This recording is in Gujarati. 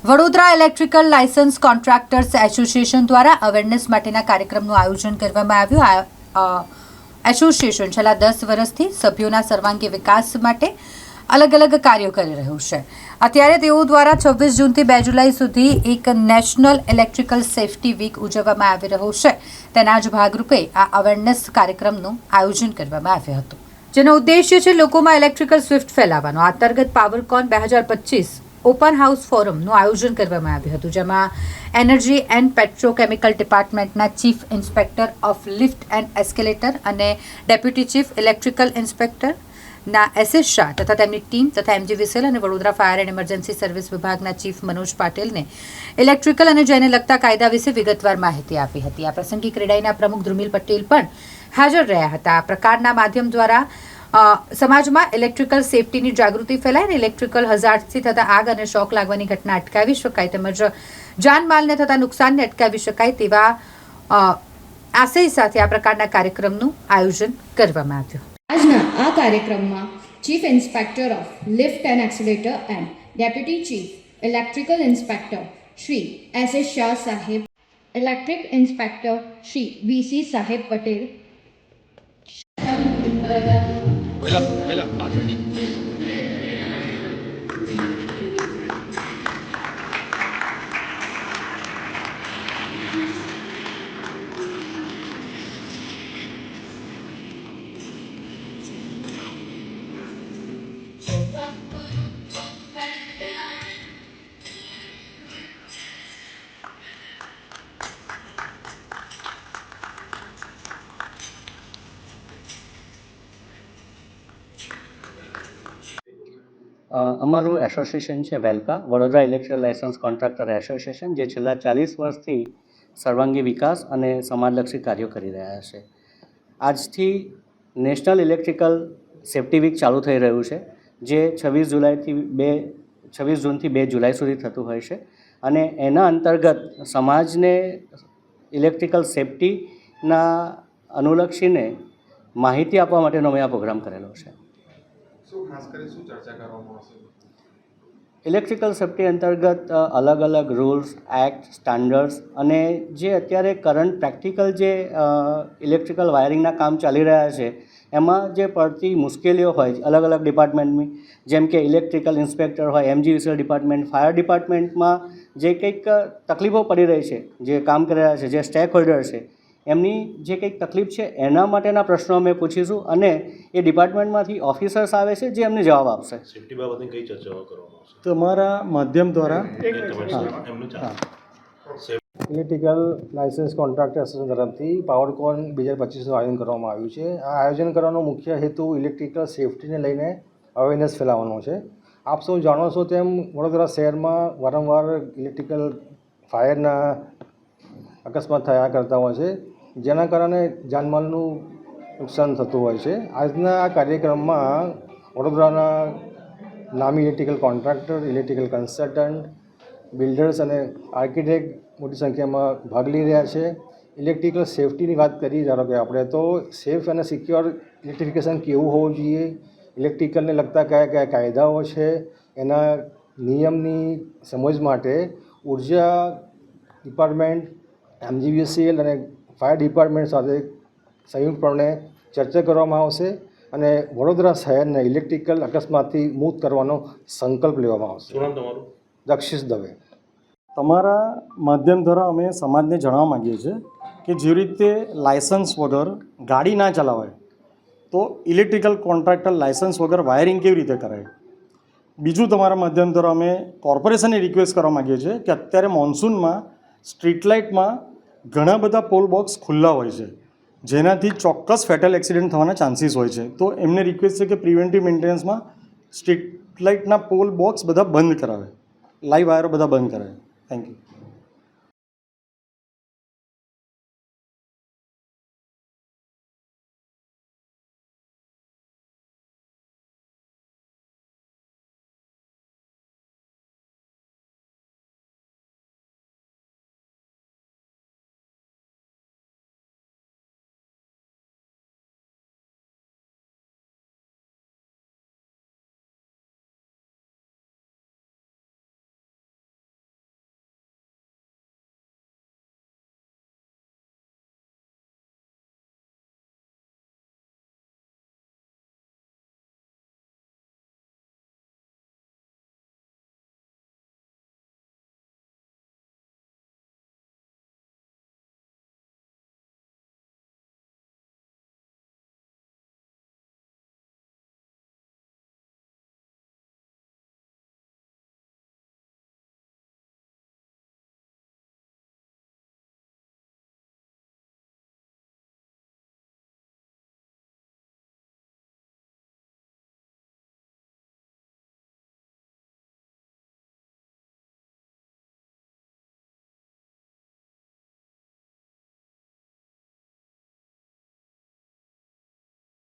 Vadodara electrical licence contractors association દ્વારા અવેરનેસ માટેના કાર્યક્રમનું આયોજન કરવામાં આવ્યું. એસોસિએશન છેલ્લા 10 વર્ષથી સભ્યોના સર્વાંગી વિકાસ માટે અલગ અલગ કાર્યો કરી રહ્યું છે. અત્યારે તેઓ દ્વારા 26 જૂનથી 2 જુલાઈ સુધી એક નેશનલ ઇલેક્ટ્રિકલ સેફટી વીક ઉજવવામાં આવી રહ્યો છે. તેના જ ભાગરૂપે આ અવેરનેસ કાર્યક્રમનું આયોજન કરવામાં આવ્યું હતું, જેનો ઉદ્દેશ્ય છે લોકોમાં ઇલેક્ટ્રિકલ સ્વિફ્ટ ફેલાવવાનો. આ અંતર્ગત પાવરકોન 2025 ઓપન હાઉસ ફોરમનું આયોજન કરવામાં આવ્યું હતું, જેમાં એનર્જી એન્ડ પેટ્રોકેમિકલ ડિપાર્ટમેન્ટના chief inspector of lift and escalator અને ડેપ્યુટી ચીફ ઇલેક્ટ્રિકલ ઇન્સ્પેક્ટરના એસએસ શાહ તથા તેમની ટીમ તથા એમજીવીસીએલ અને Vadodara fire and emergency service વિભાગના ચીફ મનોજ પાટીલને ઇલેક્ટ્રિકલ અને જેને લગતા કાયદા વિશે વિગતવાર માહિતી આપી હતી. આ પ્રસંગે ક્રેડાઈના પ્રમુખ ધ્રુમિલ પટેલ પણ હાજર રહ્યા હતા. આ પ્રકારના માધ્યમ દ્વારા સમાજમાં ઇલેક્ટ્રિકલ સેફટીની જાગૃતિ ફેલાય અને ઇલેક્ટ્રિકલ હઝાર્ડથી થતા આગ અને શોક લાગવાની ઘટના અટકાવી શકાય તેમજ જાનમાલને થતા નુકસાનને અટકાવી શકાય તેવા આશય સાથે આ પ્રકારના કાર્યક્રમનું આયોજન કરવામાં આવ્યું. આજના આ કાર્યક્રમમાં chief inspector of lift and accelerator and deputy chief electrical inspector Shri SS Shah સાહેબ, ઇલેક્ટ્રિક ઇન્સ્પેક્ટર શ્રી વીસી સાહેબ પટેલ, અમારું એસોસિએશન છે Velca, Vadodara electrical licence contractor association, જે છેલ્લા 40 વર્ષથી સર્વાંગી વિકાસ અને સમાજલક્ષી કાર્યો કરી રહ્યા છે. આજથી નેશનલ ઇલેક્ટ્રિકલ સેફટી વીક ચાલુ થઈ રહ્યું છે, જે 26 જૂનથી 2 જુલાઈ સુધી થતું હોય છે અને એના અંતર્ગત સમાજને ઇલેક્ટ્રિકલ સેફટીના અનુલક્ષીને માહિતી આપવા માટેનો અમે આ પ્રોગ્રામ કરેલો છે. ઇલેક્ટ્રિકલ સેફટી અંતર્ગત અલગ અલગ રૂલ્સ, એક્ટ, સ્ટાન્ડર્ડ્સ અને જે અત્યારે કરંટ પ્રેક્ટિકલ જે ઇલેક્ટ્રિકલ વાયરિંગના કામ ચાલી રહ્યા છે એમાં જે પડતી મુશ્કેલીઓ હોય અલગ અલગ ડિપાર્ટમેન્ટની, જેમ કે ઇલેક્ટ્રિકલ ઇન્સ્પેક્ટર હોય, એમજીવીસીએલ ડિપાર્ટમેન્ટ, ફાયર ડિપાર્ટમેન્ટમાં જે કંઈક તકલીફો પડી રહી છે, જે કામ કરી રહ્યા છે, જે સ્ટેક હોલ્ડર છે, એમની જે કંઈક તકલીફ છે એના માટેના પ્રશ્નો અમે પૂછીશું અને એ ડિપાર્ટમેન્ટમાંથી ઓફિસર્સ આવે છે જે એમને જવાબ આપશે. સેફટી બાબતની કઈ ચર્ચાઓ કરવામાં આવશે? તમારા માધ્યમ દ્વારા ઇલેક્ટ્રિકલ લાયસન્સ કોન્ટ્રાક્ટર એસોસિએશન તરફથી પાવરકોન 2025નું આયોજન કરવામાં આવ્યું છે. આ આયોજન કરવાનો મુખ્ય હેતુ ઇલેક્ટ્રિકલ સેફટીને લઈને અવેરનેસ ફેલાવવાનો છે. આપ સૌ જાણો છો તેમ વડોદરા શહેરમાં વારંવાર ઇલેક્ટ્રિકલ ફાયરના અકસ્માત થયા કરતા હોય છે, જેના કારણે જાનમાલનું નુકસાન થતું હોય છે. આજના આ કાર્યક્રમમાં વડોદરાના નામી electrical contractor, electrical consultant, builders અને આર્કિટેક્ટ મોટી સંખ્યામાં ભાગ લઈ રહ્યા છે. ઇલેક્ટ્રિકલ સેફટીની વાત કરી, ધારો કે આપણે તો સેફ અને સિક્યોર ઇલેક્ટ્રિફિકેશન કેવું હોવું જોઈએ, ઇલેક્ટ્રિકલને લગતા કયા કયા કાયદાઓ છે, એના નિયમની સમજ માટે ઉર્જા ડિપાર્ટમેન્ટ, એમજીવીસીએલ અને ફાયર ડિપાર્ટમેન્ટ સાથે સંયુક્તપણે ચર્ચા કરવામાં આવશે અને વડોદરા શહેરને ઇલેક્ટ્રિકલ અકસ્માતથી મુક્ત કરવાનો સંકલ્પ લેવામાં આવશે. શું નામ તમારું? દક્ષિશ દવે. તમારા માધ્યમ દ્વારા અમે સમાજને જણાવવા માગીએ છીએ કે જે રીતે લાયસન્સ વગર ગાડી ના ચલાવાય તો ઇલેક્ટ્રિકલ કોન્ટ્રાક્ટર લાયસન્સ વગર વાયરિંગ કેવી રીતે કરાય. બીજું, તમારા માધ્યમ દ્વારા અમે કોર્પોરેશનને રિક્વેસ્ટ કરવા માગીએ છીએ કે અત્યારે મોન્સૂનમાં સ્ટ્રીટ લાઇટમાં ઘણા બધા પોલ બોક્સ ખુલ્લા હોય છે, જેનાથી ચોક્કસ ફેટલ એક્સિડન્ટ થવાના ચાન્સીસ હોય છે. તો એમને રિક્વેસ્ટ છે કે પ્રિવેન્ટિવ મેન્ટેનન્સમાં સ્ટ્રીટ લાઇટના પોલ બોક્સ બધા બંધ કરાવે, લાઈવ વાયરો બધા બંધ કરાવે. Thank you.